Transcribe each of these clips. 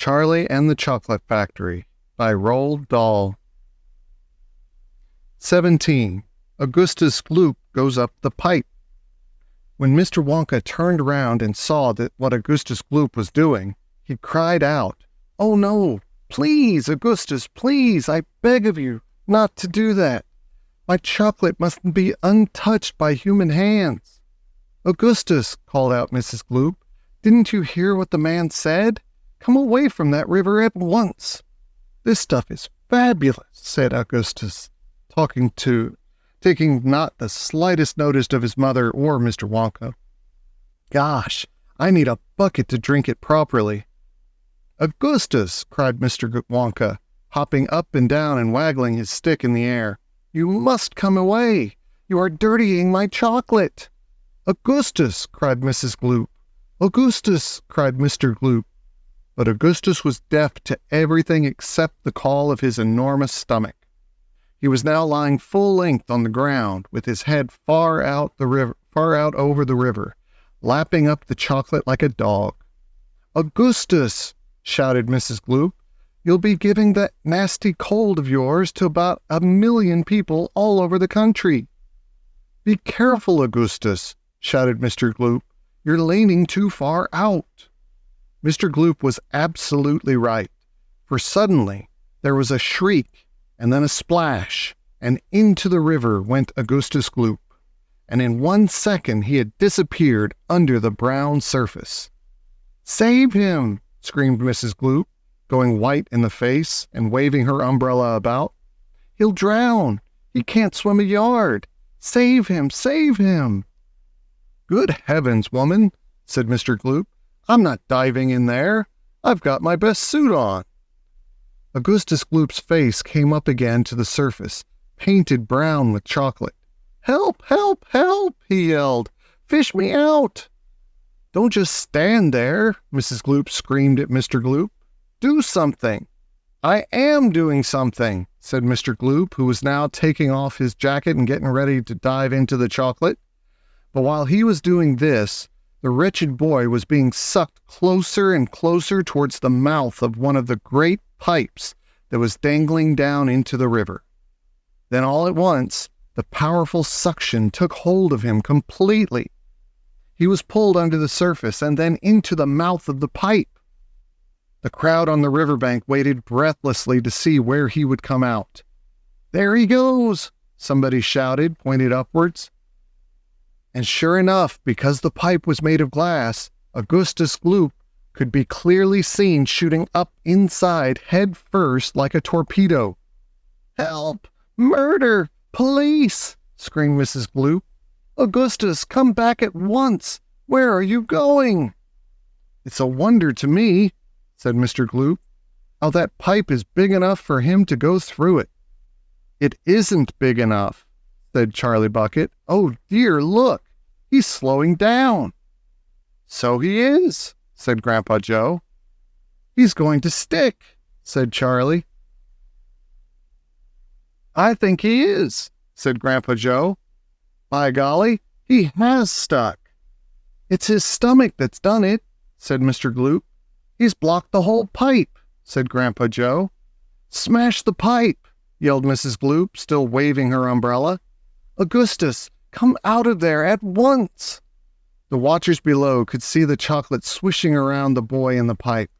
Charlie and the Chocolate Factory by Roald Dahl. 17. Augustus Gloop goes up the pipe. When Mr. Wonka turned around and saw that what Augustus Gloop was doing, he cried out, "Oh no, please, Augustus, please, I beg of you not to do that. My chocolate mustn't be untouched by human hands." "Augustus," called out Mrs. Gloop, "didn't you hear what the man said? Come away from that river at once." "This stuff is fabulous," said Augustus, taking not the slightest notice of his mother or Mr. Wonka. "Gosh, I need a bucket to drink it properly." "Augustus," cried Mr. Wonka, hopping up and down and waggling his stick in the air, "you must come away. You are dirtying my chocolate." "Augustus," cried Mrs. Gloop. "Augustus," cried Mr. Gloop. But Augustus was deaf to everything except the call of his enormous stomach. He was now lying full length on the ground, with his head far out over the river, lapping up the chocolate like a dog. "Augustus," shouted Mrs. Gloop, "you'll be giving that nasty cold of yours to about 1,000,000 people all over the country." "Be careful, Augustus," shouted Mr. Gloop. "You're leaning too far out." Mr. Gloop was absolutely right, for suddenly there was a shriek and then a splash, and into the river went Augustus Gloop, and in 1 second he had disappeared under the brown surface. "Save him!" screamed Mrs. Gloop, going white in the face and waving her umbrella about. "He'll drown! He can't swim a yard! Save him! Save him!" "Good heavens, woman," said Mr. Gloop. "I'm not diving in there. I've got my best suit on." Augustus Gloop's face came up again to the surface, painted brown with chocolate. "Help! Help! Help!" he yelled. "Fish me out!" "Don't just stand there," Mrs. Gloop screamed at Mr. Gloop. "Do something." "I am doing something," said Mr. Gloop, who was now taking off his jacket and getting ready to dive into the chocolate. But while he was doing this, the wretched boy was being sucked closer and closer towards the mouth of one of the great pipes that was dangling down into the river. Then all at once, the powerful suction took hold of him completely. He was pulled under the surface and then into the mouth of the pipe. The crowd on the riverbank waited breathlessly to see where he would come out. "There he goes!" somebody shouted, pointed upwards. And sure enough, because the pipe was made of glass, Augustus Gloop could be clearly seen shooting up inside head first like a torpedo. "Help! Murder! Police!" screamed Mrs. Gloop. "Augustus, come back at once! Where are you going?" "It's a wonder to me," said Mr. Gloop, "how that pipe is big enough for him to go through it." "It isn't big enough," said Charlie Bucket. "Oh dear, look! He's slowing down." "So he is," said Grandpa Joe. "He's going to stick," said Charlie. "I think he is," said Grandpa Joe. "By golly, he has stuck." "It's his stomach that's done it," said Mr. Gloop. "He's blocked the whole pipe," said Grandpa Joe. "Smash the pipe!" yelled Mrs. Gloop, still waving her umbrella. "Augustus, come out of there at once!" The watchers below could see the chocolate swishing around the boy in the pipe,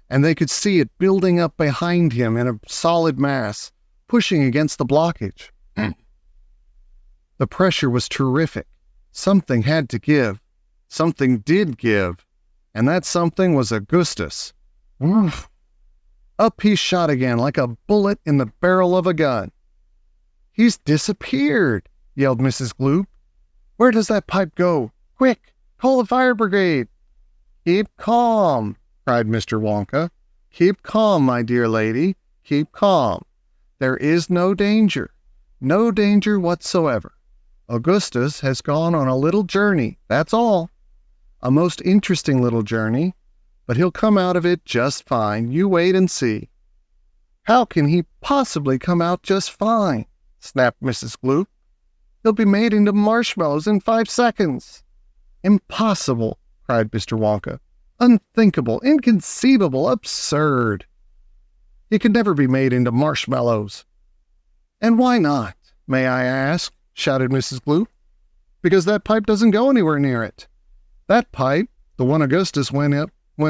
and they could see it building up behind him in a solid mass, pushing against the blockage. The pressure was terrific. Something had to give. Something did give. And that something was Augustus. Woof! Up he shot again like a bullet in the barrel of a gun. "He's disappeared!" yelled Mrs. Gloop. "Where does that pipe go? Quick, call the fire brigade." "Keep calm," cried Mr. Wonka. "Keep calm, my dear lady. Keep calm. There is no danger. No danger whatsoever. Augustus has gone on a little journey, that's all. A most interesting little journey, but he'll come out of it just fine. You wait and see." "How can he possibly come out just fine?" snapped Mrs. Gloop. "He'll be made into marshmallows in 5 seconds." "Impossible," cried Mr. Wonka. Unthinkable, inconceivable, absurd. It could never be made into marshmallows. And why not, may I ask? Shouted Mrs. Gloop. Because that pipe doesn't go anywhere near it. That pipe, the one Augustus went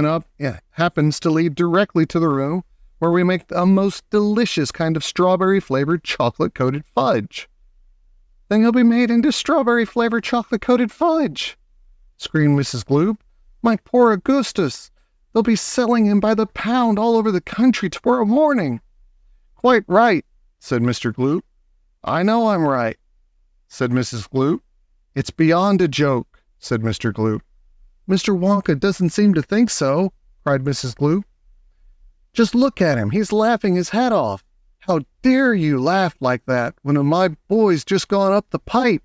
up, happens to lead directly to the room where we make a most delicious kind of strawberry-flavored chocolate-coated fudge. Then he'll be made into strawberry-flavored chocolate-coated fudge, screamed Mrs. Gloop. My poor Augustus! They'll be selling him by the pound all over the country tomorrow morning. Quite right, said Mr. Gloop. I know I'm right, said Mrs. Gloop. It's beyond a joke, said Mr. Gloop. Mr. Wonka doesn't seem to think so, cried Mrs. Gloop. Just look at him. He's laughing his head off. How dare you laugh like that when my boy's just gone up the pipe?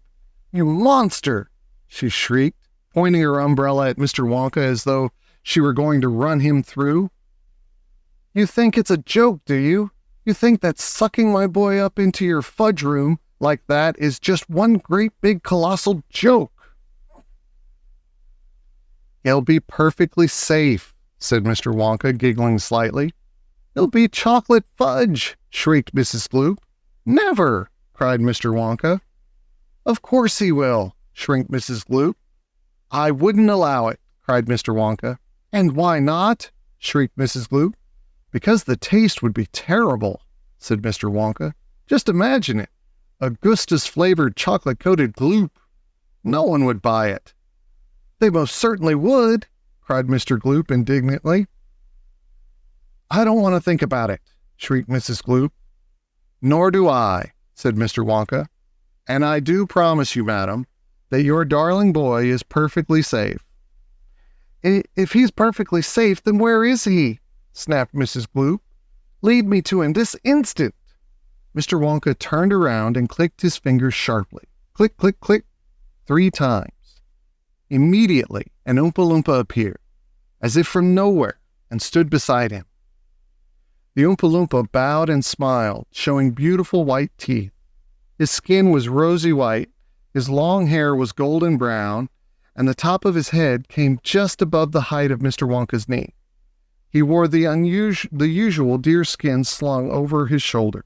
You monster, she shrieked, pointing her umbrella at Mr. Wonka as though she were going to run him through. You think it's a joke, do you? You think that sucking my boy up into your fudge room like that is just one great big colossal joke? He'll be perfectly safe, said Mr. Wonka, giggling slightly. He'll be chocolate fudge, shrieked Mrs. Gloop. Never, cried Mr. Wonka. Of course he will, shrieked Mrs. Gloop. I wouldn't allow it, cried Mr. Wonka. And why not? Shrieked Mrs. Gloop. Because the taste would be terrible, said Mr. Wonka. Just imagine it. Augustus-flavored chocolate-coated gloop. No one would buy it. They most certainly would, cried Mr. Gloop indignantly. I don't want to think about it, shrieked Mrs. Gloop. Nor do I, said Mr. Wonka. And I do promise you, madam, that your darling boy is perfectly safe. If he's perfectly safe, then where is he? Snapped Mrs. Gloop. Lead me to him this instant. Mr. Wonka turned around and clicked his fingers sharply. Click, click, click, 3 times. Immediately, an Oompa Loompa appeared, as if from nowhere, and stood beside him. The Oompa Loompa bowed and smiled, showing beautiful white teeth. His skin was rosy white, his long hair was golden brown, and the top of his head came just above the height of Mr. Wonka's knee. He wore the usual deerskin slung over his shoulder.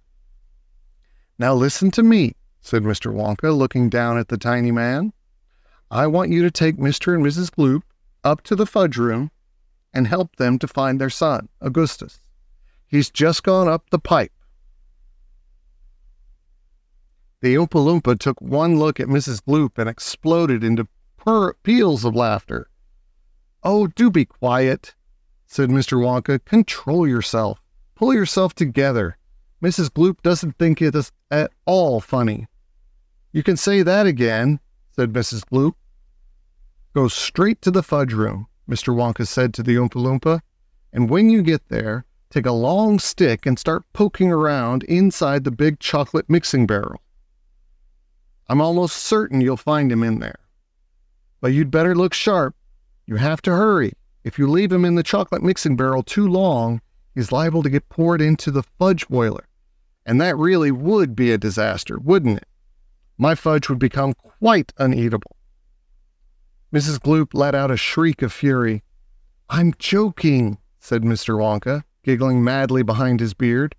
Now listen to me, said Mr. Wonka, looking down at the tiny man. I want you to take Mr. and Mrs. Gloop up to the fudge room and help them to find their son, Augustus. He's just gone up the pipe. The Oompa Loompa took one look at Mrs. Gloop and exploded into peals of laughter. Oh, do be quiet, said Mr. Wonka. Control yourself. Pull yourself together. Mrs. Gloop doesn't think it is at all funny. You can say that again, said Mrs. Gloop. Go straight to the fudge room, Mr. Wonka said to the Oompa Loompa, and when you get there, take a long stick and start poking around inside the big chocolate mixing barrel. I'm almost certain you'll find him in there. But you'd better look sharp. You have to hurry. If you leave him in the chocolate mixing barrel too long, he's liable to get poured into the fudge boiler. And that really would be a disaster, wouldn't it? My fudge would become quite uneatable. Mrs. Gloop let out a shriek of fury. I'm joking, said Mr. Wonka, giggling madly behind his beard.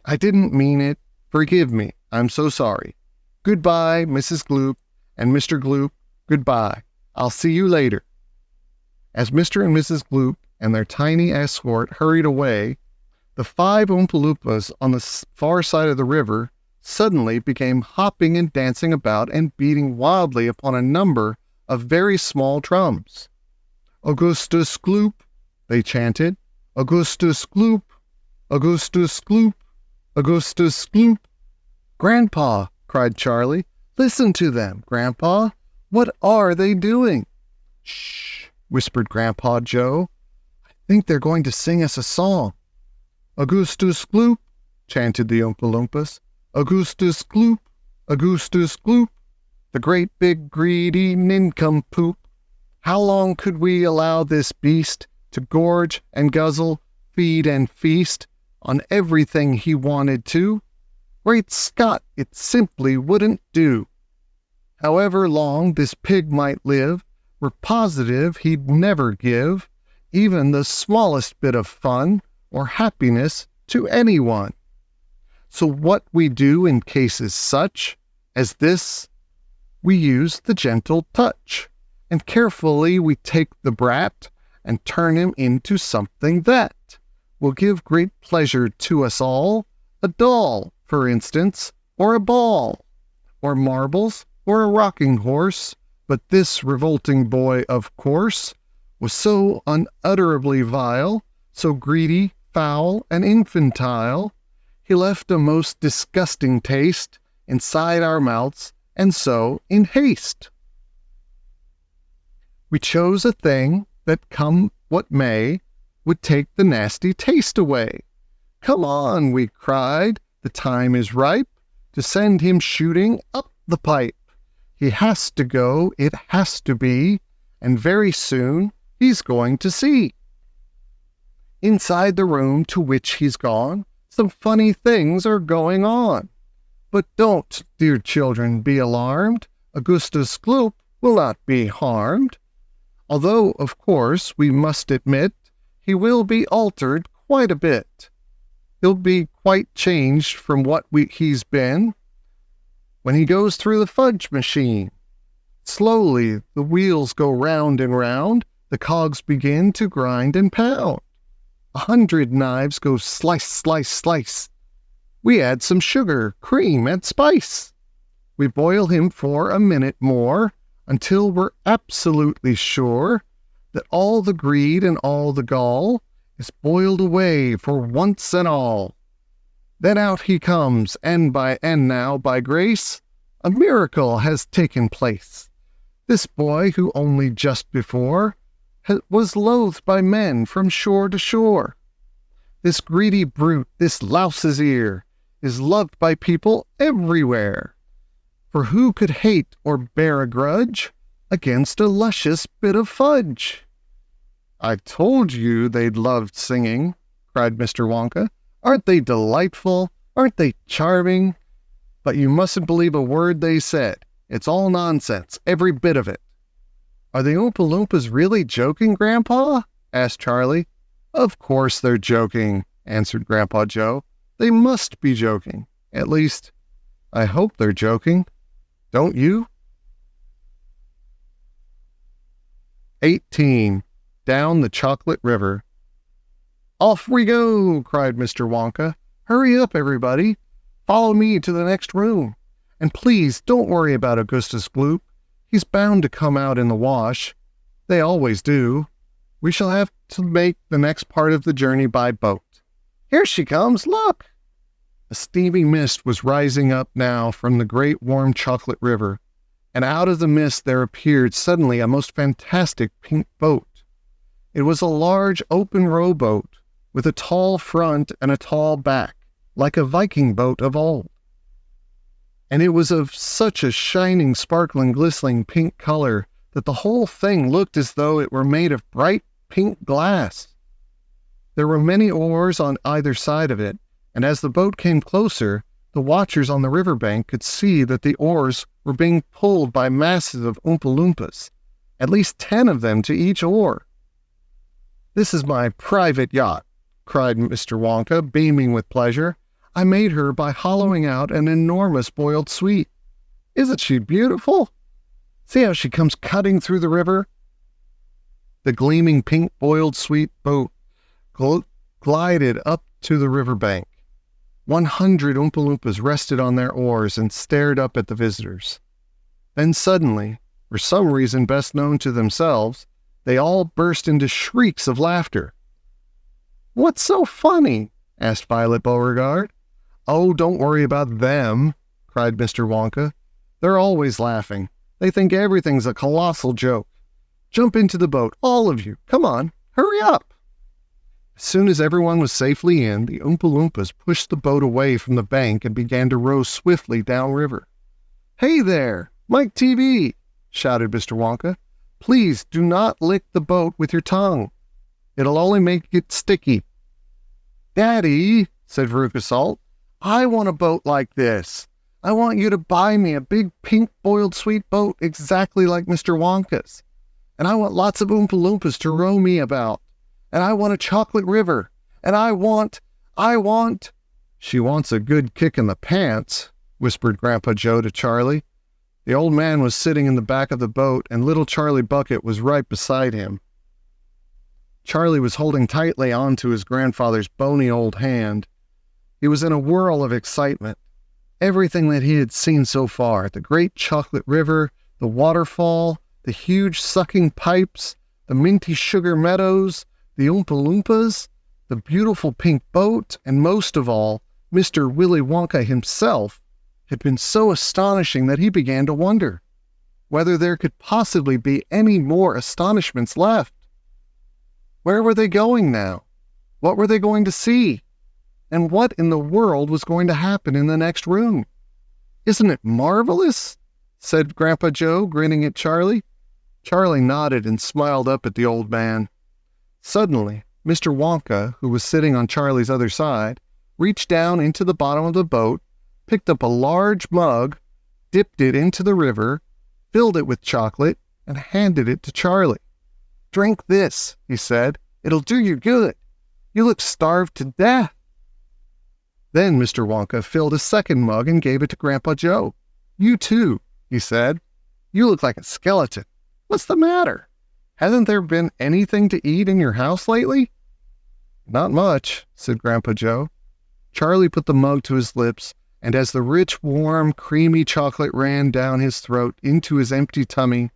I didn't mean it. Forgive me. I'm so sorry. Goodbye, Mrs. Gloop, and Mr. Gloop, goodbye. I'll see you later. As Mr. and Mrs. Gloop and their tiny escort hurried away, the 5 Oompa Loompas on the far side of the river suddenly became hopping and dancing about and beating wildly upon a number of very small drums. Augustus Gloop, they chanted. Augustus Gloop, Augustus Gloop, Augustus Gloop. Grandpa, cried Charlie, listen to them, Grandpa. What are they doing? Shh, whispered Grandpa Joe. I think they're going to sing us a song. Augustus Gloop, chanted the Oompa Loompas. Augustus Gloop, Augustus Gloop, the great big greedy nincompoop. How long could we allow this beast to gorge and guzzle, feed and feast on everything he wanted to? Great Scott, it simply wouldn't do. However long this pig might live, we're positive he'd never give even the smallest bit of fun or happiness to anyone. So what we do in cases such as this, we use the gentle touch, and carefully we take the brat and turn him into something that will give great pleasure to us all, a doll, for instance, or a ball, or marbles, or a rocking horse. But this revolting boy, of course, was so unutterably vile, so greedy, foul, and infantile, he left a most disgusting taste inside our mouths, and so, in haste, we chose a thing that, come what may, would take the nasty taste away. Come on, we cried, the time is ripe to send him shooting up the pipe. He has to go, it has to be, and very soon he's going to see. Inside the room to which he's gone, some funny things are going on. But don't, dear children, be alarmed. Augustus Gloop will not be harmed. Although, of course, we must admit, he will be altered quite a bit. He'll be quite changed from what he's been when he goes through the fudge machine. Slowly the wheels go round and round, the cogs begin to grind and pound. 100 knives go slice, slice, slice. We add some sugar, cream, and spice. We boil him for a minute more, until we're absolutely sure that all the greed and all the gall is boiled away for once and all. Then out he comes, and now, by grace, a miracle has taken place. This boy, who only just before was loathed by men from shore to shore, this greedy brute, this louse's ear, is loved by people everywhere. For who could hate or bear a grudge against a luscious bit of fudge? I told you they'd loved singing, cried Mr. Wonka. Aren't they delightful? Aren't they charming? But you mustn't believe a word they said. It's all nonsense, every bit of it. Are the Oompa Loompas really joking, Grandpa? Asked Charlie. Of course they're joking, answered Grandpa Joe. They must be joking. At least, I hope they're joking. Don't you? 18. Down the Chocolate River. Off we go, cried Mr. Wonka. Hurry up, everybody. Follow me to the next room. And please don't worry about Augustus Gloop. He's bound to come out in the wash. They always do. We shall have to make the next part of the journey by boat. Here she comes, look! A steamy mist was rising up now from the great warm chocolate river, and out of the mist there appeared suddenly a most fantastic pink boat. It was a large open rowboat, with a tall front and a tall back, like a Viking boat of old. And it was of such a shining, sparkling, glistening pink color that the whole thing looked as though it were made of bright pink glass. There were many oars on either side of it, and as the boat came closer, the watchers on the riverbank could see that the oars were being pulled by masses of Oompa Loompas, at least 10 of them to each oar. This is my private yacht, cried Mr. Wonka, beaming with pleasure. I made her by hollowing out an enormous boiled sweet. Isn't she beautiful? See how she comes cutting through the river? The gleaming pink boiled sweet boat glided up to the riverbank. 100 Oompa Loompas rested on their oars and stared up at the visitors. Then suddenly, for some reason best known to themselves, they all burst into shrieks of laughter. What's so funny? Asked Violet Beauregard. Oh, don't worry about them, cried Mr. Wonka. They're always laughing. They think everything's a colossal joke. Jump into the boat, all of you. Come on, hurry up. As soon as everyone was safely in, the Oompa Loompas pushed the boat away from the bank and began to row swiftly downriver. Hey there, Mike TV, shouted Mr. Wonka. Please do not lick the boat with your tongue. It'll only make it sticky. Daddy, said Veruca Salt, I want a boat like this. I want you to buy me a big pink boiled sweet boat exactly like Mr. Wonka's. And I want lots of Oompa Loompas to row me about. And I want a chocolate river. And I want... She wants a good kick in the pants, whispered Grandpa Joe to Charlie. The old man was sitting in the back of the boat, and little Charlie Bucket was right beside him. Charlie was holding tightly onto his grandfather's bony old hand. He was in a whirl of excitement. Everything that he had seen so far, the great chocolate river, the waterfall, the huge sucking pipes, the minty sugar meadows, the Oompa Loompas, the beautiful pink boat, and most of all, Mr. Willy Wonka himself, had been so astonishing that he began to wonder whether there could possibly be any more astonishments left. Where were they going now? What were they going to see? And what in the world was going to happen in the next room? "Isn't it marvelous?" said Grandpa Joe, grinning at Charlie. Charlie nodded and smiled up at the old man. Suddenly, Mr. Wonka, who was sitting on Charlie's other side, reached down into the bottom of the boat, picked up a large mug, dipped it into the river, filled it with chocolate, and handed it to Charlie. "Drink this," he said. "It'll do you good. You look starved to death." Then Mr. Wonka filled a second mug and gave it to Grandpa Joe. "You too," he said. "You look like a skeleton. What's the matter? Hasn't there been anything to eat in your house lately?" "Not much," said Grandpa Joe. Charlie put the mug to his lips, and as the rich, warm, creamy chocolate ran down his throat into his empty tummy,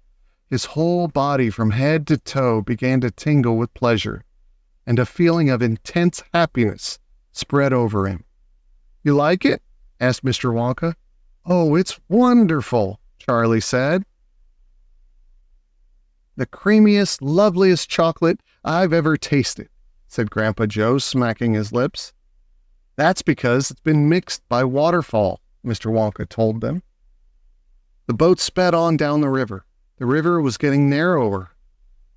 his whole body from head to toe began to tingle with pleasure, and a feeling of intense happiness spread over him. "You like it?" asked Mr. Wonka. "Oh, it's wonderful," Charlie said. "The creamiest, loveliest chocolate I've ever tasted," said Grandpa Joe, smacking his lips. "That's because it's been mixed by waterfall," Mr. Wonka told them. The boat sped on down the river. The river was getting narrower.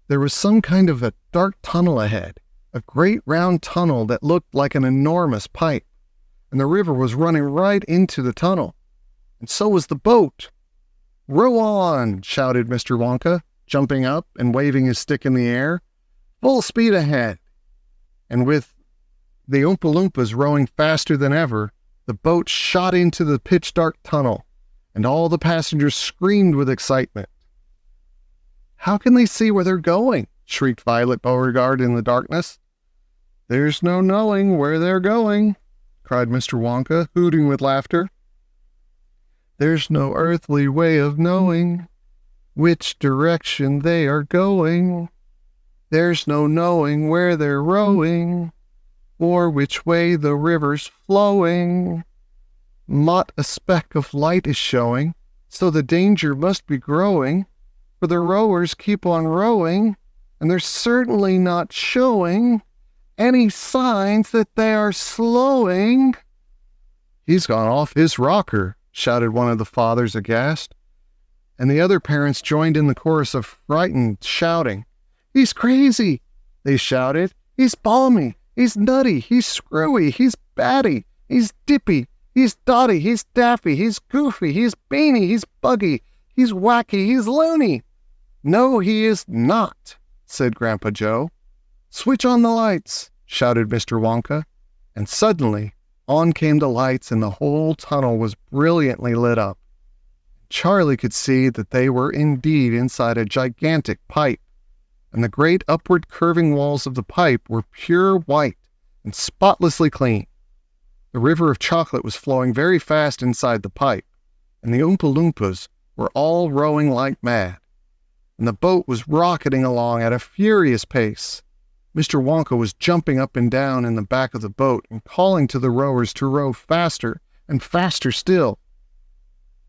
There was some kind of a dark tunnel ahead, a great round tunnel that looked like an enormous pipe, and the river was running right into the tunnel. And so was the boat. "Row on!" shouted Mr. Wonka, jumping up and waving his stick in the air. "Full speed ahead!" And with the Oompa Loompas rowing faster than ever, the boat shot into the pitch-dark tunnel, and all the passengers screamed with excitement. "How can they see where they're going?" shrieked Violet Beauregard in the darkness. "There's no knowing where they're going," cried Mr. Wonka, hooting with laughter. "There's no earthly way of knowing which direction they are going. There's no knowing where they're rowing, or which way the river's flowing. Not a speck of light is showing, so the danger must be growing, for the rowers keep on rowing, and they're certainly not showing any signs that they are slowing." "He's gone off his rocker," shouted one of the fathers aghast, and the other parents joined in the chorus of frightened shouting. "He's crazy," they shouted. "He's balmy. He's nutty, he's screwy, he's batty, he's dippy, he's dotty, he's daffy, he's goofy, he's beany, he's buggy, he's wacky, he's loony." "No, he is not," said Grandpa Joe. "Switch on the lights," shouted Mr. Wonka, and suddenly on came the lights and the whole tunnel was brilliantly lit up. Charlie could see that they were indeed inside a gigantic pipe, and the great upward curving walls of the pipe were pure white and spotlessly clean. The river of chocolate was flowing very fast inside the pipe, and the Oompa Loompas were all rowing like mad, and the boat was rocketing along at a furious pace. Mr. Wonka was jumping up and down in the back of the boat and calling to the rowers to row faster and faster still.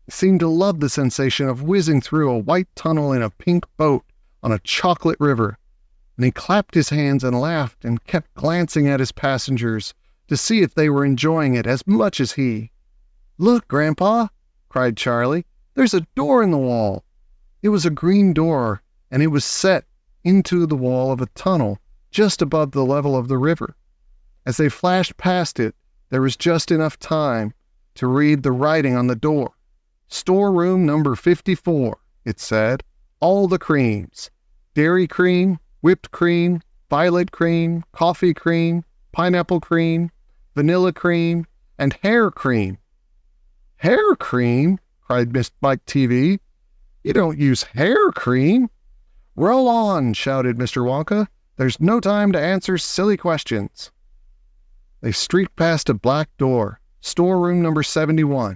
He seemed to love the sensation of whizzing through a white tunnel in a pink boat on a chocolate river, and he clapped his hands and laughed and kept glancing at his passengers to see if they were enjoying it as much as he. "Look, Grandpa," cried Charlie, "there's a door in the wall." It was a green door, and it was set into the wall of a tunnel just above the level of the river. As they flashed past it, there was just enough time to read the writing on the door. "Storeroom number 54, it said. All the creams. Dairy cream, whipped cream, violet cream, coffee cream, pineapple cream, vanilla cream, and hair cream. Hair cream? Cried Miss Mike TV. You don't use hair cream. Roll on, shouted Mr. Wonka. There's no time to answer silly questions. They streaked past a black door, storeroom number 71.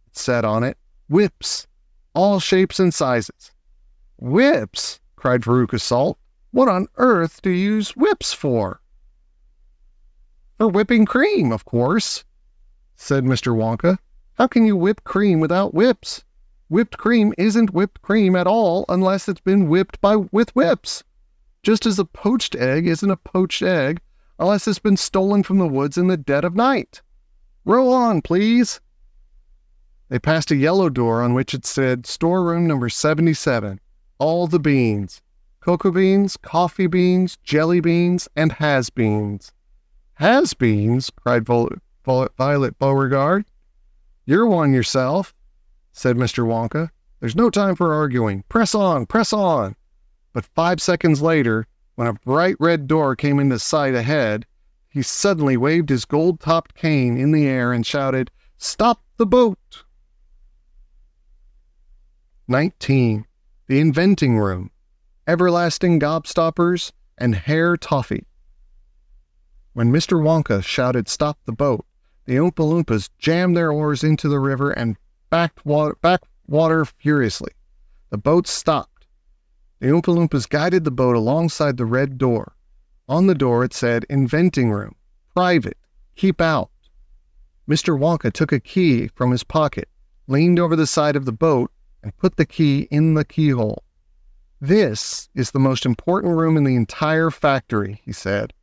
It said on it, whips, all shapes and sizes. Whips? Cried Veruca Salt. What on earth do you use whips for? For whipping cream, of course, said Mr. Wonka. How can you whip cream without whips? Whipped cream isn't whipped cream at all unless it's been whipped with whips. Just as a poached egg isn't a poached egg unless it's been stolen from the woods in the dead of night. Row on, please. They passed a yellow door on which it said storeroom number 77. All the beans. Cocoa beans, coffee beans, jelly beans, and has-beens. Has-beens? Cried Violet Beauregard. You're one yourself, said Mr. Wonka. There's no time for arguing. Press on, press on. But 5 seconds later, when a bright red door came into sight ahead, he suddenly waved his gold-topped cane in the air and shouted, Stop the boat! 19. The Inventing Room. Everlasting Gobstoppers and Hair Toffee. When Mr. Wonka shouted Stop the boat, the Oompa Loompas jammed their oars into the river and backed water furiously. The boat stopped. The Oompa Loompas guided the boat alongside the red door. On the door it said, Inventing Room, Private, Keep Out. Mr. Wonka took a key from his pocket, leaned over the side of the boat, and put the key in the keyhole. This is the most important room in the entire factory, he said.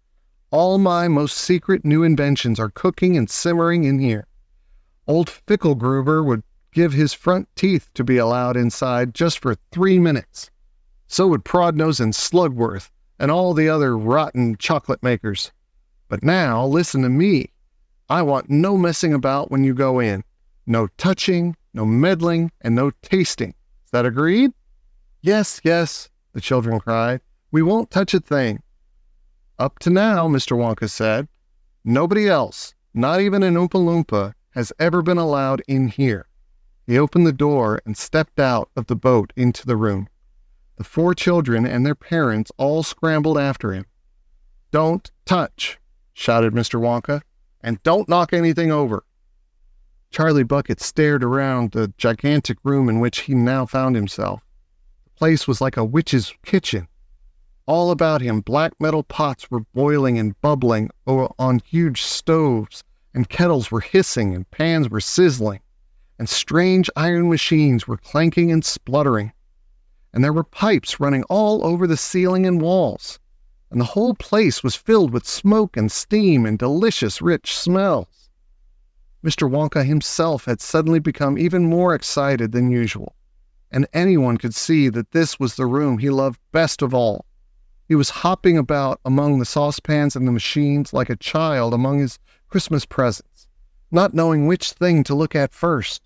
All my most secret new inventions are cooking and simmering in here. Old Fickelgruber would give his front teeth to be allowed inside just for 3 minutes. So would Prodnose and Slugworth and all the other rotten chocolate makers. But now, listen to me. I want no messing about when you go in. No touching, no meddling, and no tasting. Is that agreed? Yes, yes, the children cried. We won't touch a thing. Up to now, Mr. Wonka said, nobody else, not even an Oompa Loompa, has ever been allowed in here. He opened the door and stepped out of the boat into the room. The 4 children and their parents all scrambled after him. Don't touch, shouted Mr. Wonka, and don't knock anything over. Charlie Bucket stared around the gigantic room in which he now found himself. The place was like a witch's kitchen. All about him, black metal pots were boiling and bubbling on huge stoves, and kettles were hissing and pans were sizzling, and strange iron machines were clanking and spluttering. And there were pipes running all over the ceiling and walls, and the whole place was filled with smoke and steam and delicious, rich smells. Mr. Wonka himself had suddenly become even more excited than usual, and anyone could see that this was the room he loved best of all. He was hopping about among the saucepans and the machines like a child among his Christmas presents, not knowing which thing to look at first.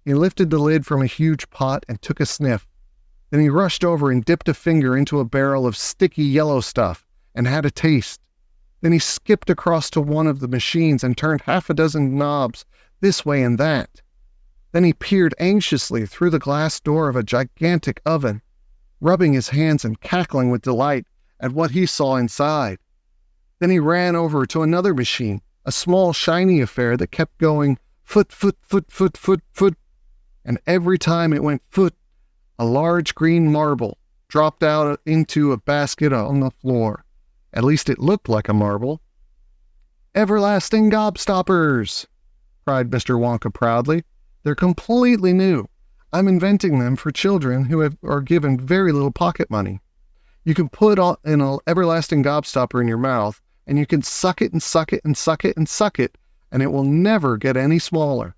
He lifted the lid from a huge pot and took a sniff. Then he rushed over and dipped a finger into a barrel of sticky yellow stuff and had a taste. Then he skipped across to one of the machines and turned 6 knobs this way and that. Then he peered anxiously through the glass door of a gigantic oven, rubbing his hands and cackling with delight at what he saw inside. Then he ran over to another machine, a small shiny affair that kept going foot, foot, foot, foot, foot, foot, and every time it went foot, a large green marble dropped out into a basket on the floor. At least it looked like a marble. Everlasting Gobstoppers, cried Mr. Wonka proudly. They're completely new. I'm inventing them for children who are given very little pocket money. You can put in an everlasting gobstopper in your mouth, and you can suck it and suck it and suck it and suck it, and it will never get any smaller.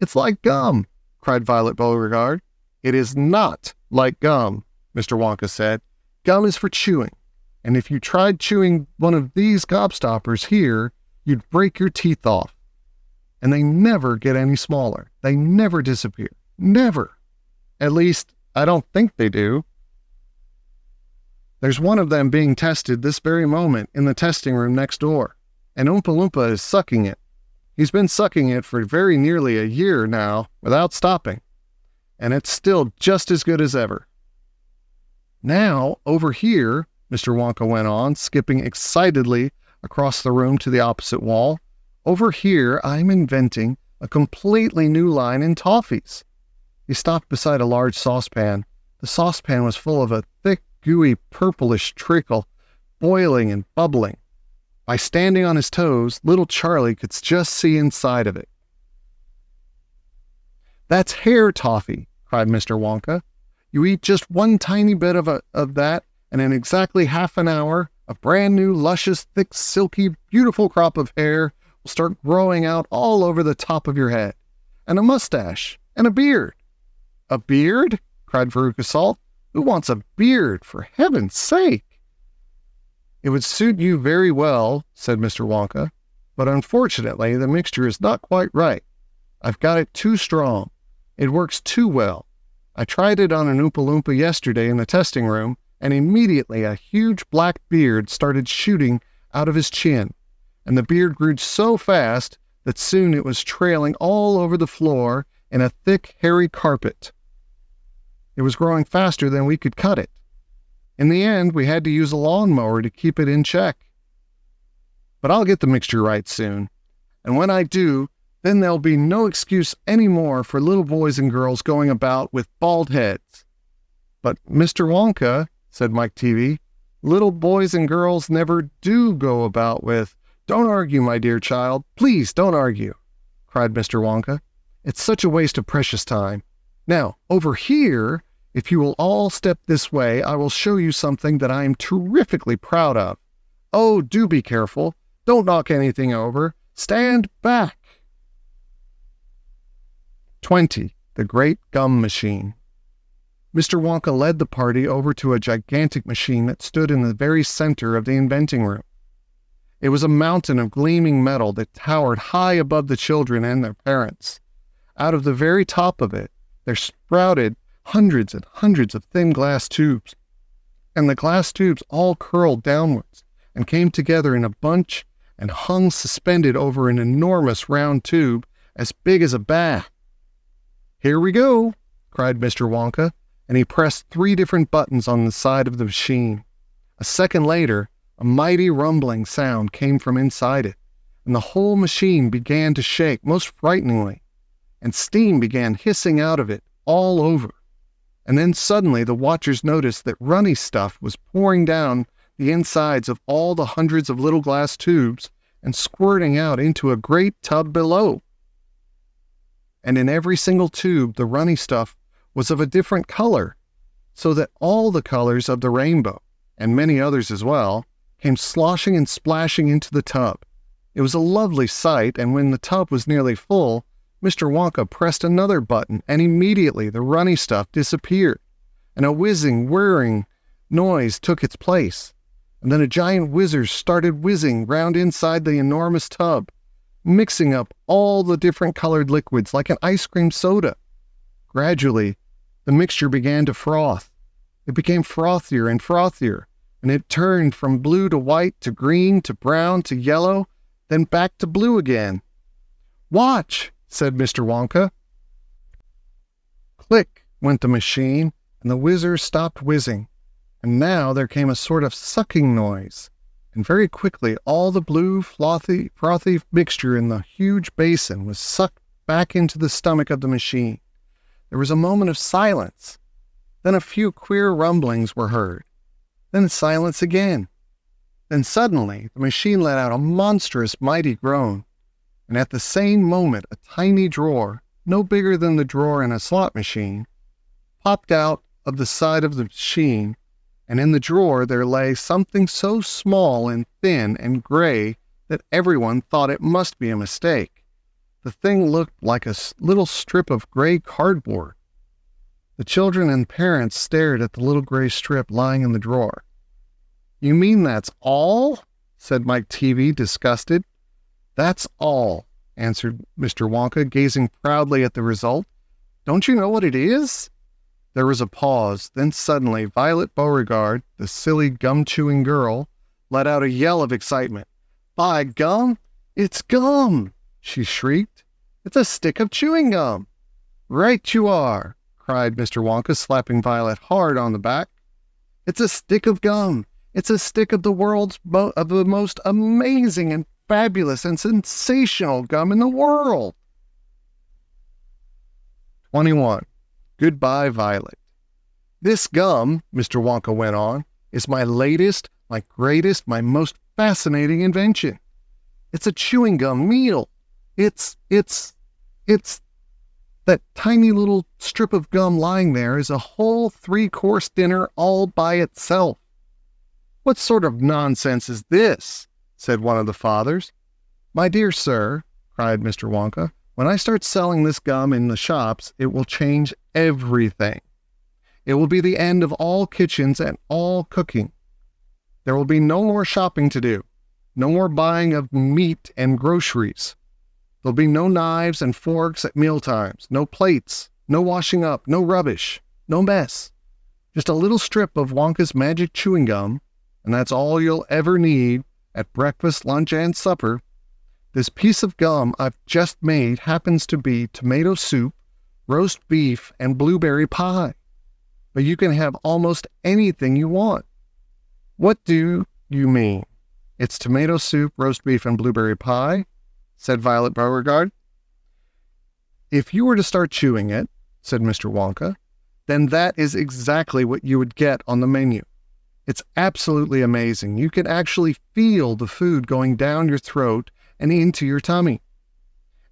It's like gum, cried Violet Beauregard. It is not like gum, Mr. Wonka said. Gum is for chewing, and if you tried chewing one of these gobstoppers here, you'd break your teeth off. And they never get any smaller. They never disappear. Never. At least, I don't think they do. There's one of them being tested this very moment in the testing room next door, and Oompa Loompa is sucking it. He's been sucking it for very nearly a year now without stopping, and it's still just as good as ever. Now, over here, Mr. Wonka went on, skipping excitedly across the room to the opposite wall, over here I'm inventing a completely new line in toffees. He stopped beside a large saucepan. The saucepan was full of a thick, gooey, purplish treacle, boiling and bubbling. By standing on his toes, little Charlie could just see inside of it. "That's hair toffee," cried Mr. Wonka. "You eat just one tiny bit of that, and in exactly half an hour, a brand new, luscious, thick, silky, beautiful crop of hair will start growing out all over the top of your head, and a mustache, and a beard." "A beard?" cried Veruca Salt. "Who wants a beard, for heaven's sake?" "It would suit you very well," said Mr. Wonka, "but unfortunately the mixture is not quite right. I've got it too strong. It works too well. I tried it on an Oompa Loompa yesterday in the testing room, and immediately a huge black beard started shooting out of his chin, and the beard grew so fast that soon it was trailing all over the floor in a thick, hairy carpet. It was growing faster than we could cut it. In the end, we had to use a lawnmower to keep it in check. But I'll get the mixture right soon, and when I do, then there'll be no excuse anymore for little boys and girls going about with bald heads." "But, Mr. Wonka," said Mike TV, "little boys and girls never do go about with—" "Don't argue, my dear child. Please don't argue," cried Mr. Wonka. "It's such a waste of precious time. Now, over here, if you will all step this way, I will show you something that I am terrifically proud of. Oh, do be careful. Don't knock anything over. Stand back." 20. The Great Gum Machine. Mr. Wonka led the party over to a gigantic machine that stood in the very center of the inventing room. It was a mountain of gleaming metal that towered high above the children and their parents. Out of the very top of it, there sprouted hundreds and hundreds of thin glass tubes, and the glass tubes all curled downwards and came together in a bunch and hung suspended over an enormous round tube as big as a bath. "Here we go," cried Mr. Wonka, and he pressed 3 different buttons on the side of the machine. A second later, a mighty rumbling sound came from inside it, and the whole machine began to shake most frighteningly, and steam began hissing out of it all over. And then suddenly the watchers noticed that runny stuff was pouring down the insides of all the hundreds of little glass tubes and squirting out into a great tub below. And in every single tube, the runny stuff was of a different color, so that all the colors of the rainbow, and many others as well, came sloshing and splashing into the tub. It was a lovely sight, and when the tub was nearly full, Mr. Wonka pressed another button, and immediately the runny stuff disappeared, and a whizzing, whirring noise took its place. And then a giant whizzer started whizzing round inside the enormous tub, mixing up all the different colored liquids like an ice cream soda. Gradually, the mixture began to froth. It became frothier and frothier, and it turned from blue to white to green to brown to yellow, then back to blue again. "Watch," said Mr. Wonka. Click went the machine, and the whizzer stopped whizzing, and now there came a sort of sucking noise, and very quickly all the blue, frothy mixture in the huge basin was sucked back into the stomach of the machine. There was a moment of silence. Then a few queer rumblings were heard. Then silence again. Then suddenly the machine let out a monstrous, mighty groan, and at the same moment a tiny drawer, no bigger than the drawer in a slot machine, popped out of the side of the machine, and in the drawer there lay something so small and thin and gray that everyone thought it must be a mistake. The thing looked like a little strip of gray cardboard. The children and parents stared at the little gray strip lying in the drawer. "You mean that's all?" said Mike TV, disgusted. "That's all," answered Mr. Wonka, gazing proudly at the result. "Don't you know what it is? There was a pause. Then suddenly, Violet Beauregard, the silly gum-chewing girl, let out a yell of excitement. "By gum! It's gum!" she shrieked. "It's a stick of chewing gum!" "Right you are!" cried Mr. Wonka, slapping Violet hard on the back. "It's a stick of gum! It's a stick of the most amazing and fabulous and sensational gum in the world!" 21. Goodbye, Violet. "This gum," Mr. Wonka went on, "is my latest, my greatest, my most fascinating invention. It's a chewing gum meal. It's that tiny little strip of gum lying there is a whole 3-course dinner all by itself." "What sort of nonsense is this?" said one of the fathers. "My dear sir," cried Mr. Wonka, "when I start selling this gum in the shops, it will change everything. It will be the end of all kitchens and all cooking. There will be no more shopping to do, no more buying of meat and groceries. There'll be no knives and forks at mealtimes, no plates, no washing up, no rubbish, no mess. Just a little strip of Wonka's magic chewing gum, and that's all you'll ever need at breakfast, lunch, and supper. This piece of gum I've just made happens to be tomato soup, roast beef, and blueberry pie. But you can have almost anything you want." "What do you mean? It's tomato soup, roast beef, and blueberry pie?" said Violet Beauregard. "If you were to start chewing it," said Mr. Wonka, "then that is exactly what you would get on the menu. It's absolutely amazing. You can actually feel the food going down your throat and into your tummy.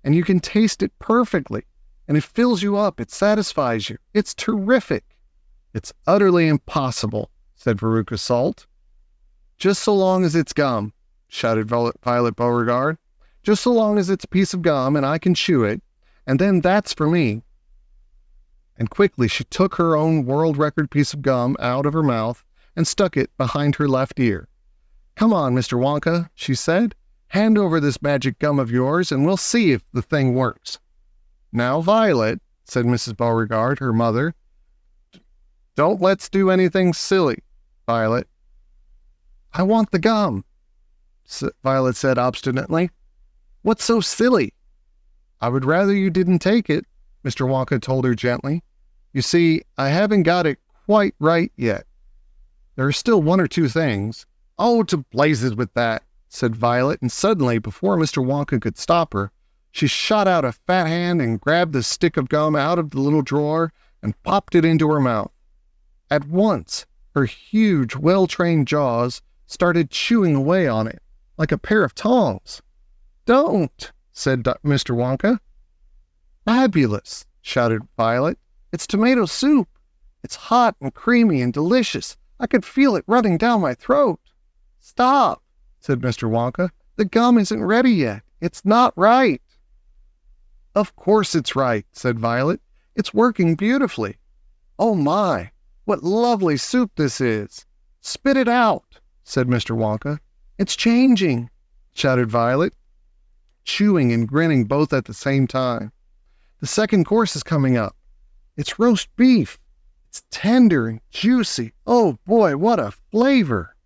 And you can taste it perfectly. And it fills you up. It satisfies you. It's terrific." "It's utterly impossible," said Veruca Salt. "Just so long as it's gum," shouted Violet Beauregard. "Just so long as it's a piece of gum and I can chew it, and then that's for me." And quickly she took her own world record piece of gum out of her mouth and stuck it behind her left ear. "Come on, Mr. Wonka," she said. "Hand over this magic gum of yours and we'll see if the thing works." "Now, Violet," said Mrs. Beauregard, her mother, "don't let's do anything silly, Violet." "I want the gum," Violet said obstinately. "What's so silly?" "I would rather you didn't take it," Mr. Wonka told her gently. "You see, I haven't got it quite right yet. There are still 1 or 2 things." "Oh, to blazes with that," said Violet, and suddenly, before Mr. Wonka could stop her, she shot out a fat hand and grabbed the stick of gum out of the little drawer and popped it into her mouth. At once, her huge, well-trained jaws started chewing away on it, like a pair of tongs. "Don't," said Mr. Wonka. "Fabulous," shouted Violet. "It's tomato soup. It's hot and creamy and delicious. I could feel it running down my throat." "Stop," said Mr. Wonka. "The gum isn't ready yet. It's not right." "Of course it's right," said Violet. "It's working beautifully. Oh my, what lovely soup this is." "Spit it out," said Mr. Wonka. "It's changing," shouted Violet, chewing and grinning both at the same time. "The second course is coming up. It's roast beef. It's tender and juicy. Oh boy, what a flavor.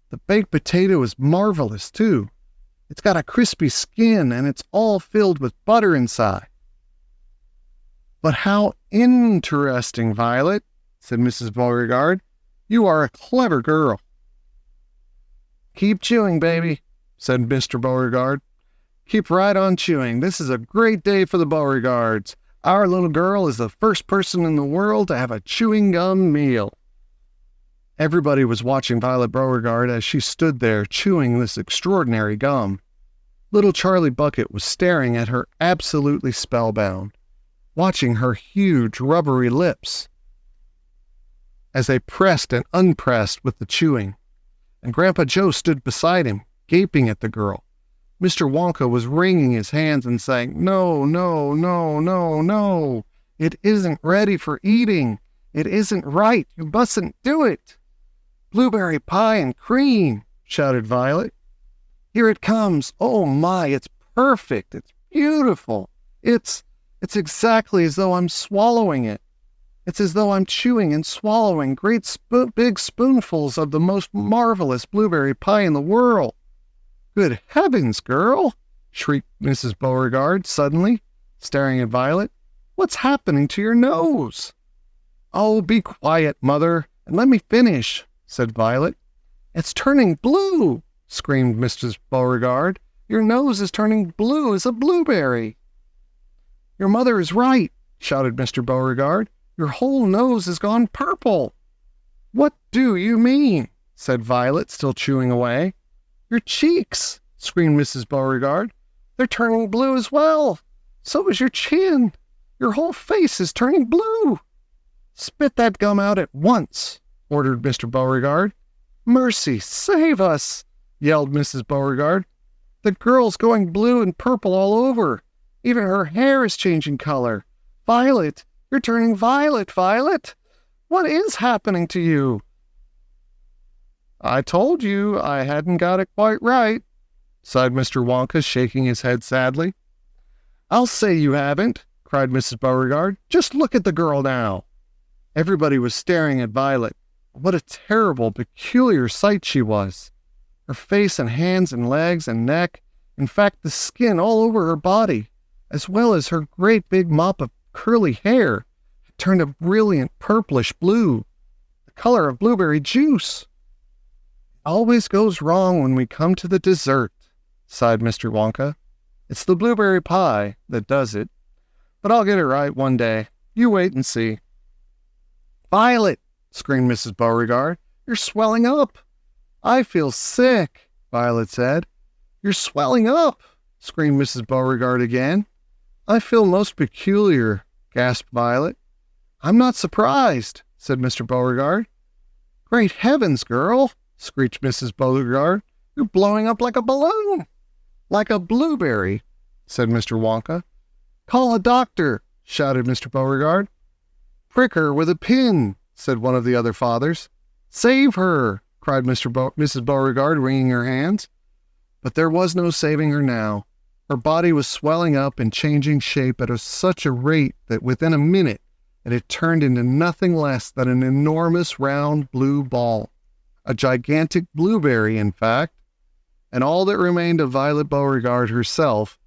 The baked potato is marvelous too. It's got a crispy skin and it's all filled with butter inside." "But how interesting, Violet," said Mrs. Beauregard. "You are a clever girl." "Keep chewing, baby," said Mr. Beauregard. "Keep right on chewing. This is a great day for the Beauregards. Our little girl is the first person in the world to have a chewing gum meal." Everybody was watching Violet Beauregard as she stood there chewing this extraordinary gum. Little Charlie Bucket was staring at her absolutely spellbound, watching her huge rubbery lips as they pressed and unpressed with the chewing. And Grandpa Joe stood beside him, gaping at the girl. Mr. Wonka was wringing his hands and saying, "No, no, no, no, no. It isn't ready for eating. It isn't right. You mustn't do it." "Blueberry pie and cream," shouted Violet. "Here it comes. Oh my, it's perfect. It's beautiful. It's exactly as though I'm swallowing it." It's as though I'm chewing and swallowing great big spoonfuls of the most marvelous blueberry pie in the world. Good heavens, girl, shrieked Mrs. Beauregard suddenly, staring at Violet. What's happening to your nose? Oh, be quiet, Mother, and let me finish, said Violet. It's turning blue, screamed Mrs. Beauregard. Your nose is turning blue as a blueberry. Your mother is right, shouted Mr. Beauregard. Your whole nose has gone purple. What do you mean? Said Violet, still chewing away. Your cheeks, screamed Mrs. Beauregard. They're turning blue as well. So is your chin. Your whole face is turning blue. Spit that gum out at once, ordered Mr. Beauregard. Mercy, save us, yelled Mrs. Beauregard. The girl's going blue and purple all over. Even her hair is changing color. Violet, you're turning violet, Violet. What is happening to you? I told you I hadn't got it quite right, sighed Mr. Wonka, shaking his head sadly. I'll say you haven't, cried Mrs. Beauregard. Just look at the girl now. Everybody was staring at Violet. What a terrible, peculiar sight she was. Her face and hands and legs and neck, in fact the skin all over her body, as well as her great big mop of curly hair, had turned a brilliant purplish blue, the color of blueberry juice. It always goes wrong when we come to the dessert, sighed Mr. Wonka. It's the blueberry pie that does it. But I'll get it right one day. You wait and see. Violet, screamed Mrs. Beauregard, you're swelling up. I feel sick, Violet said. You're swelling up, screamed Mrs. Beauregard again. I feel most peculiar, gasped Violet. I'm not surprised, said Mr. Beauregard. Great heavens, girl, screeched Mrs. Beauregard. You're blowing up like a balloon. Like a blueberry, said Mr. Wonka. Call a doctor, shouted Mr. Beauregard. Prick her with a pin, said one of the other fathers. Save her, cried Mrs. Beauregard, wringing her hands. But there was no saving her now. Her body was swelling up and changing shape at such a rate that within a minute it had turned into nothing less than an enormous round blue ball. A gigantic blueberry, in fact. And all that remained of Violet Beauregard herself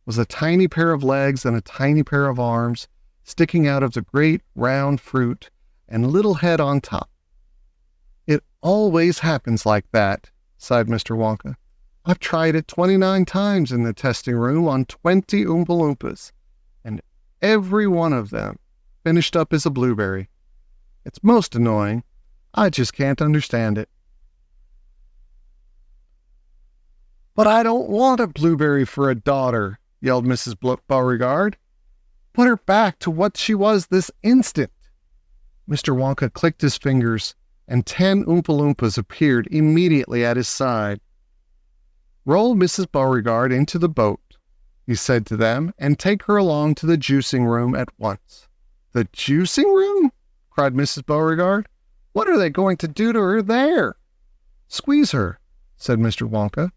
was a tiny pair of legs and a tiny pair of arms sticking out of the great round fruit and little head on top. It always happens like that, sighed Mr. Wonka. I've tried it 29 times in the testing room on 20 Oompa Loompas, and every one of them finished up as a blueberry. It's most annoying. I just can't understand it. But I don't want a blueberry for a daughter, yelled Mrs. Beauregard. Put her back to what she was this instant. Mr. Wonka clicked his fingers, and 10 Oompa Loompas appeared immediately at his side. Roll Mrs. Beauregard into the boat, he said to them, and take her along to the juicing room at once. The juicing room? Cried Mrs. Beauregard. What are they going to do to her there? Squeeze her, said Mr. Wonka.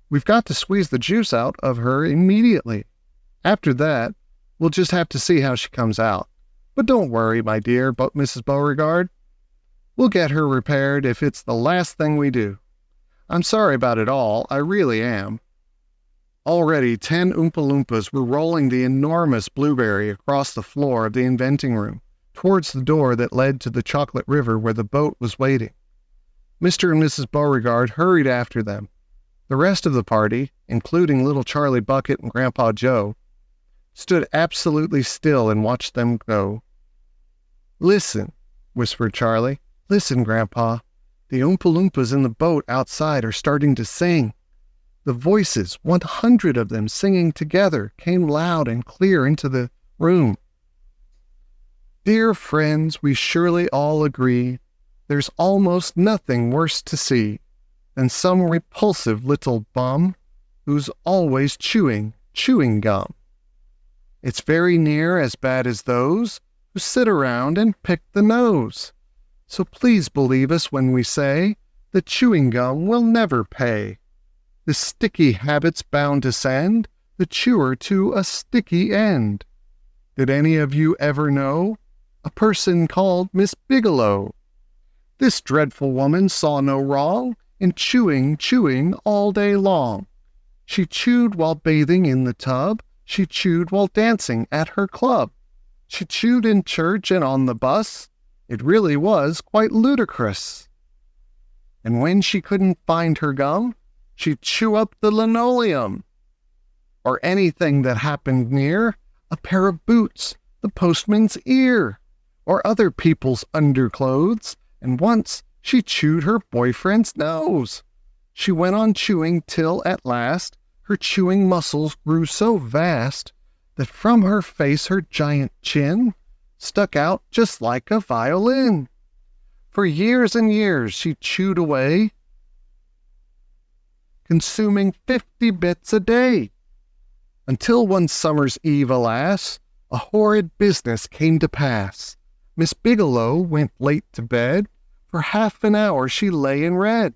We've got to squeeze the juice out of her immediately. After that, we'll just have to see how she comes out. But don't worry, my dear Mrs. Beauregard. We'll get her repaired if it's the last thing we do. I'm sorry about it all, I really am. Already 10 Oompa Loompas were rolling the enormous blueberry across the floor of the inventing room, towards the door that led to the chocolate river where the boat was waiting. Mr. and Mrs. Beauregard hurried after them. The rest of the party, including little Charlie Bucket and Grandpa Joe, stood absolutely still and watched them go. Listen, whispered Charlie. Listen, Grandpa. The Oompa Loompas in the boat outside are starting to sing. The voices, 100 of them singing together, came loud and clear into the room. Dear friends, we surely all agree there's almost nothing worse to see than some repulsive little bum who's always chewing gum. It's very near as bad as those who sit around and pick the nose. So please believe us when we say that chewing gum will never pay. The sticky habit's bound to send the chewer to a sticky end. Did any of you ever know a person called Miss Bigelow. This dreadful woman saw no wrong in chewing all day long. She chewed while bathing in the tub. She chewed while dancing at her club. She chewed in church and on the bus. It really was quite ludicrous. And when she couldn't find her gum, she'd chew up the linoleum, or anything that happened near, a pair of boots, the postman's ear, or other people's underclothes, and once she chewed her boyfriend's nose. She went on chewing till, at last, her chewing muscles grew so vast that from her face her giant chin stuck out just like a violin. For years and years she chewed away, consuming 50 bits a day, until one summer's eve, alas, a horrid business came to pass. Miss Bigelow went late to bed. For half an hour she lay and read,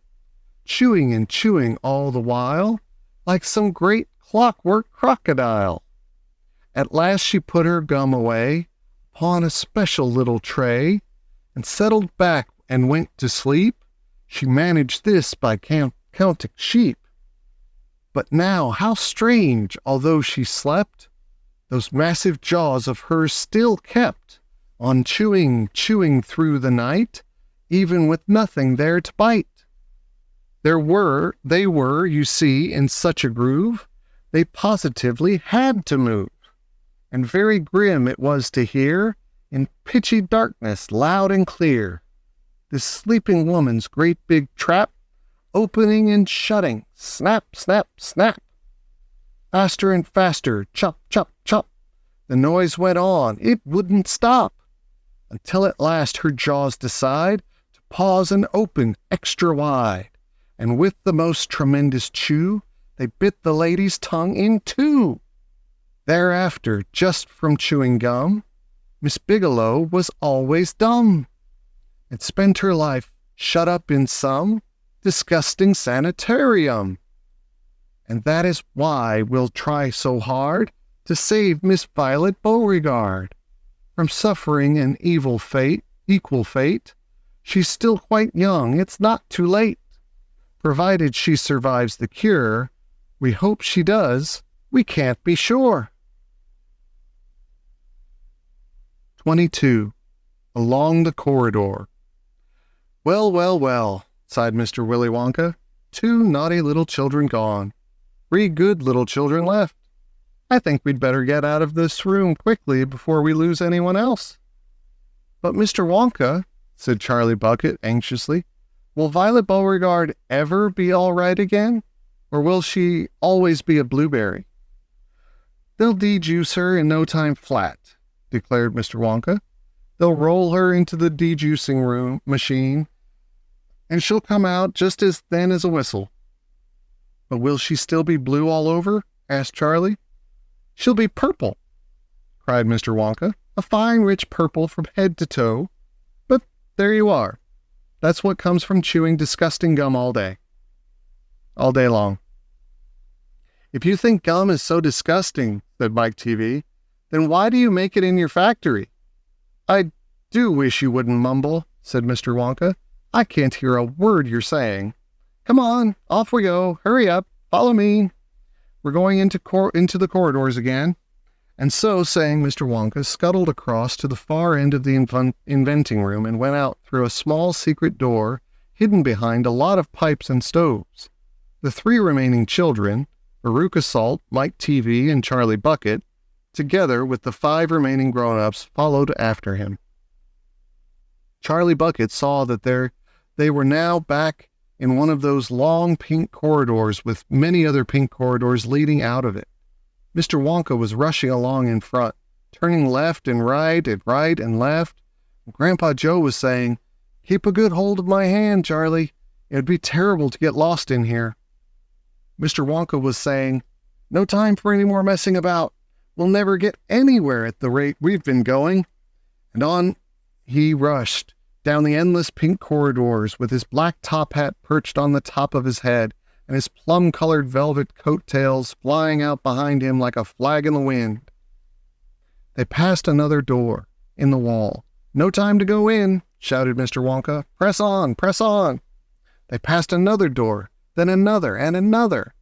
chewing and chewing all the while, like some great clockwork crocodile. At last she put her gum away upon a special little tray, and settled back and went to sleep. She managed this by counting sheep. But now, how strange, although she slept, those massive jaws of hers still kept on chewing through the night, even with nothing there to bite. They were, you see, in such a groove, they positively had to move. And very grim it was to hear, in pitchy darkness, loud and clear, this sleeping woman's great big trap, opening and shutting, snap, snap, snap. Faster and faster, chop, chop, chop. The noise went on, it wouldn't stop, until at last her jaws decide to pause and open extra wide, and with the most tremendous chew, they bit the lady's tongue in two. Thereafter, just from chewing gum, Miss Bigelow was always dumb, and spent her life shut up in some disgusting sanitarium. And that is why we'll try so hard to save Miss Violet Beauregard from suffering an equal fate. She's still quite young, it's not too late. Provided she survives the cure, we hope she does, we can't be sure. 22. Along the Corridor. Well, well, well, sighed Mr. Willy Wonka. 2 naughty little children gone. 3 good little children left. I think we'd better get out of this room quickly before we lose anyone else. But Mr. Wonka, said Charlie Bucket anxiously, will Violet Beauregard ever be all right again? Or will she always be a blueberry? They'll de-juice her in no time flat, declared Mr. Wonka. They'll roll her into the de-juicing room machine, and she'll come out just as thin as a whistle. But will she still be blue all over? Asked Charlie. She'll be purple, cried Mr. Wonka. A fine, rich purple from head to toe. But there you are. That's what comes from chewing disgusting gum all day. All day long. If you think gum is so disgusting, said Mike TV, then why do you make it in your factory? I do wish you wouldn't mumble, said Mr. Wonka. I can't hear a word you're saying. Come on, off we go. Hurry up. Follow me. We're going into the corridors again. And so saying, Mr. Wonka scuttled across to the far end of the inventing room and went out through a small secret door hidden behind a lot of pipes and stoves. The 3 remaining children, Veruca Salt, Mike TV, and Charlie Bucket, together with the 5 remaining grown-ups, followed after him. Charlie Bucket saw that they were now back in one of those long pink corridors with many other pink corridors leading out of it. Mr. Wonka was rushing along in front, turning left and right and left. Grandpa Joe was saying, "Keep a good hold of my hand, Charlie. It'd be terrible to get lost in here." Mr. Wonka was saying, "No time for any more messing about. We'll never get anywhere at the rate we've been going." And on he rushed, down the endless pink corridors, with his black top hat perched on the top of his head, and his plum-colored velvet coat-tails flying out behind him like a flag in the wind. They passed another door in the wall, No time to go in, shouted Mr. Wonka. Press on, press on. They passed another door, then another and another.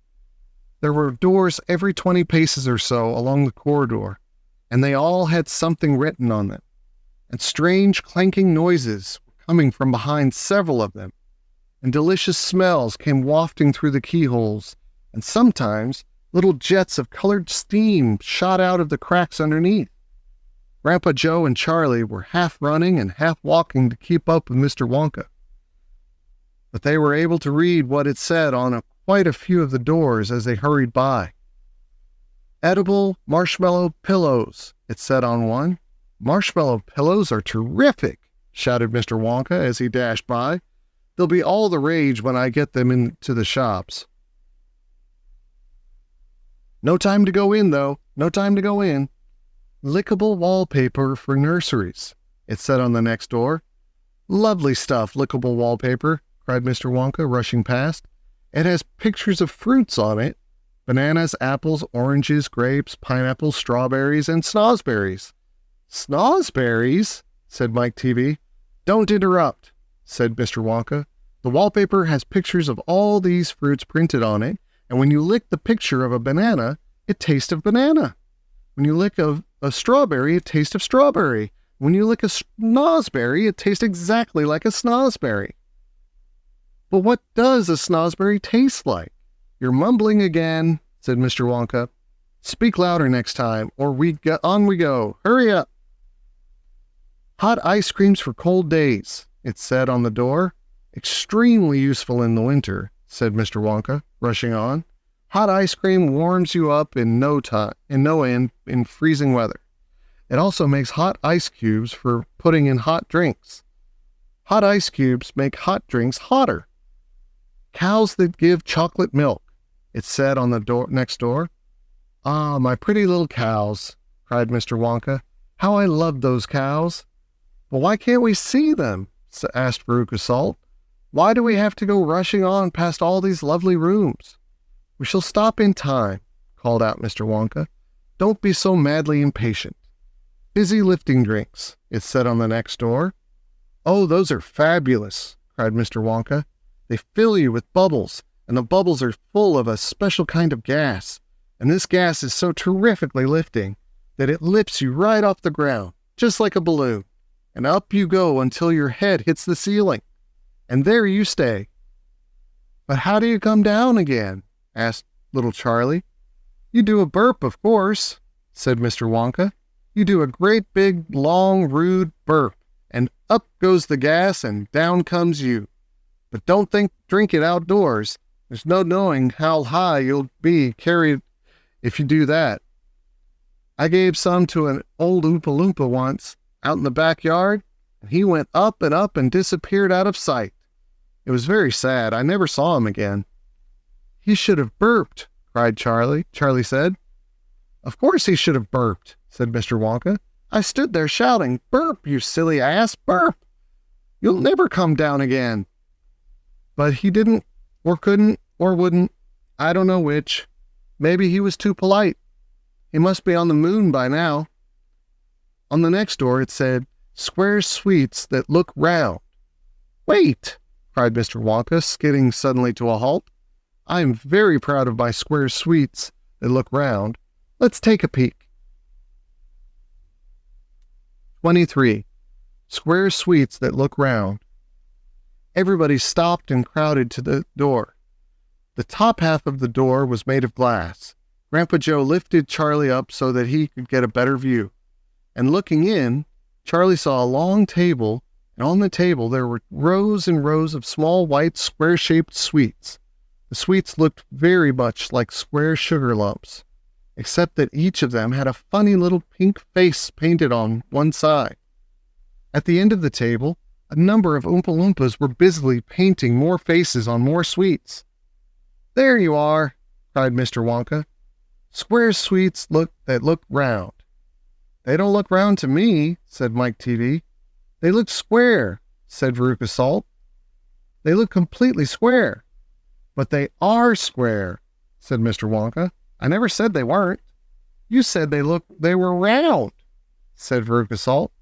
There were doors every 20 paces or so along the corridor, and they all had something written on them. And strange clanking noises were coming from behind several of them, and delicious smells came wafting through the keyholes, and sometimes little jets of colored steam shot out of the cracks underneath. Grandpa Joe and Charlie were half running and half walking to keep up with Mr. Wonka, but they were able to read what it said on quite a few of the doors as they hurried by. Edible marshmallow pillows, it said on one. Marshmallow pillows are terrific, shouted Mr. Wonka as he dashed by. They'll be all the rage when I get them into the shops. No time to go in, though. No time to go in. Lickable wallpaper for nurseries, it said on the next door. Lovely stuff, lickable wallpaper, cried Mr. Wonka, rushing past. It has pictures of fruits on it. Bananas, apples, oranges, grapes, pineapples, strawberries, and snozzberries. Snozzberries? Said Mike TV. Don't interrupt, said Mr. Wonka. The wallpaper has pictures of all these fruits printed on it, and when you lick the picture of a banana, it tastes of banana. When you lick a strawberry, it tastes of strawberry. When you lick a snozzberry, it tastes exactly like a snozzberry. But what does a snozzberry taste like? You're mumbling again, said Mr. Wonka. Speak louder next time, or on we go. Hurry up. Hot ice creams for cold days, it said on the door. Extremely useful in the winter, said Mr. Wonka, rushing on. Hot ice cream warms you up in no end in freezing weather. It also makes hot ice cubes for putting in hot drinks. Hot ice cubes make hot drinks hotter. Cows that give chocolate milk, it said on the next door. Ah, my pretty little cows, cried Mr. Wonka. How I love those cows. But why can't we see them? Asked Veruca Salt. Why do we have to go rushing on past all these lovely rooms? We shall stop in time, called out Mr. Wonka. Don't be so madly impatient. Fizzy lifting drinks, it said on the next door. Oh, those are fabulous, cried Mr. Wonka. They fill you with bubbles, and the bubbles are full of a special kind of gas, and this gas is so terrifically lifting that it lifts you right off the ground, just like a balloon, and up you go until your head hits the ceiling, and there you stay. But how do you come down again? Asked little Charlie. You do a burp, of course, said Mr. Wonka. You do a great big, long, rude burp, and up goes the gas and down comes you. But don't drink it outdoors. There's no knowing how high you'll be carried if you do that. I gave some to an old Oompa Loompa once out in the backyard, and he went up and disappeared out of sight. It was very sad. I never saw him again. He should have burped, cried Charlie. Charlie said. Of course he should have burped, said Mr. Wonka. I stood there shouting, burp, you silly ass, burp. You'll never come down again. But he didn't, or couldn't, or wouldn't. I don't know which. Maybe he was too polite. He must be on the moon by now. On the next door it said, square sweets that look round. Wait, cried Mr. Wonka, skidding suddenly to a halt. I am very proud of my square sweets that look round. Let's take a peek. 23. Square sweets that look round. Everybody stopped and crowded to the door. The top half of the door was made of glass. Grandpa Joe lifted Charlie up so that he could get a better view. And looking in, Charlie saw a long table, and on the table there were rows and rows of small white square-shaped sweets. The sweets looked very much like square sugar lumps, except that each of them had a funny little pink face painted on one side. At the end of the table, a number of Oompa Loompas were busily painting more faces on more sweets. There you are, cried Mr. Wonka. Square sweets that look round. They don't look round to me, said Mike TV. They look square, said Veruca Salt. They look completely square. But they are square, said Mr. Wonka. I never said they weren't. You said they were round, said Veruca Salt.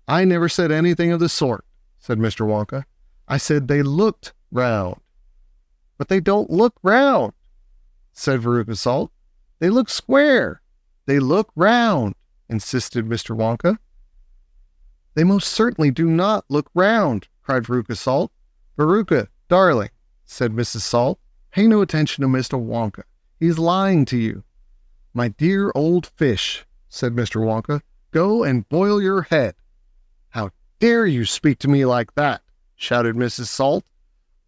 I never said anything of the sort, said Mr. Wonka. I said they looked round. But they don't look round, said Veruca Salt. They look square. They look round, insisted Mr. Wonka. They most certainly do not look round, cried Veruca Salt. Veruca, darling, said Mrs. Salt, pay no attention to Mr. Wonka. He's lying to you. My dear old fish, said Mr. Wonka, go and boil your head. How dare you speak to me like that? Shouted Mrs. Salt.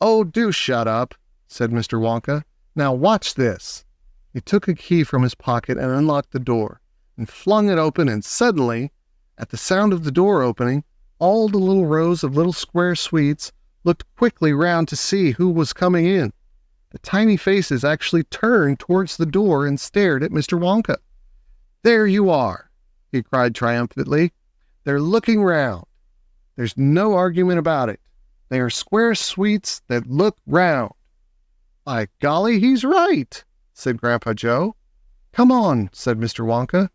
Oh, do shut up, said Mr. Wonka. Now watch this. He took a key from his pocket and unlocked the door, and flung it open, and suddenly, at the sound of the door opening, all the little rows of little square sweets looked quickly round to see who was coming in. The tiny faces actually turned towards the door and stared at Mr. Wonka. There you are, he cried triumphantly. They're looking round. There's no argument about it. They are square sweets that look round. By golly, he's right, said Grandpa Joe. Come on, said Mr. Wonka,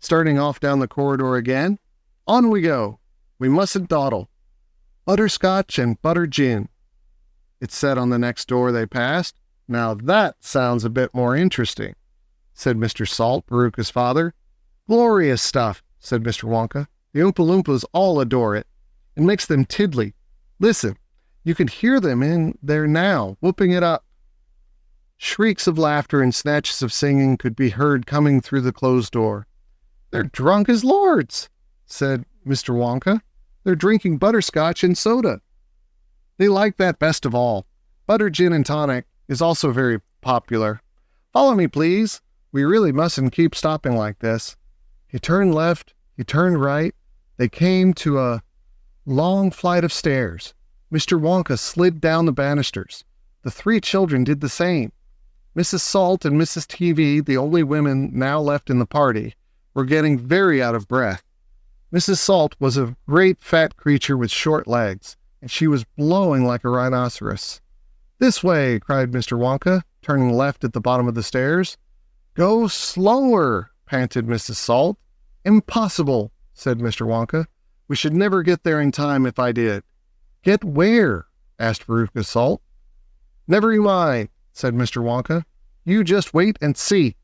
starting off down the corridor again. On we go. We mustn't dawdle. Butterscotch and butter gin, it said on the next door they passed. Now that sounds a bit more interesting, said Mr. Salt, Veruca's father. Glorious stuff, said Mr. Wonka. The Oompa Loompas all adore it. It makes them tiddly. Listen, you can hear them in there now, whooping it up. Shrieks of laughter and snatches of singing could be heard coming through the closed door. They're drunk as lords, said Mr. Wonka. They're drinking butterscotch and soda. They like that best of all. Butter gin and tonic is also very popular. Follow me, please. We really mustn't keep stopping like this. He turned left, he turned right. They came to a long flight of stairs. Mr. Wonka slid down the banisters. The three children did the same. Mrs. Salt and Mrs. TV, the only women now left in the party, were getting very out of breath. Mrs. Salt was a great fat creature with short legs, and she was blowing like a rhinoceros. This way, cried Mr. Wonka, turning left at the bottom of the stairs. Go slower, panted Mrs. Salt. Impossible, said Mr. Wonka. We should never get there in time if I did. Get where? Asked Veruca Salt. Never you mind, said Mr. Wonka. You just wait and see.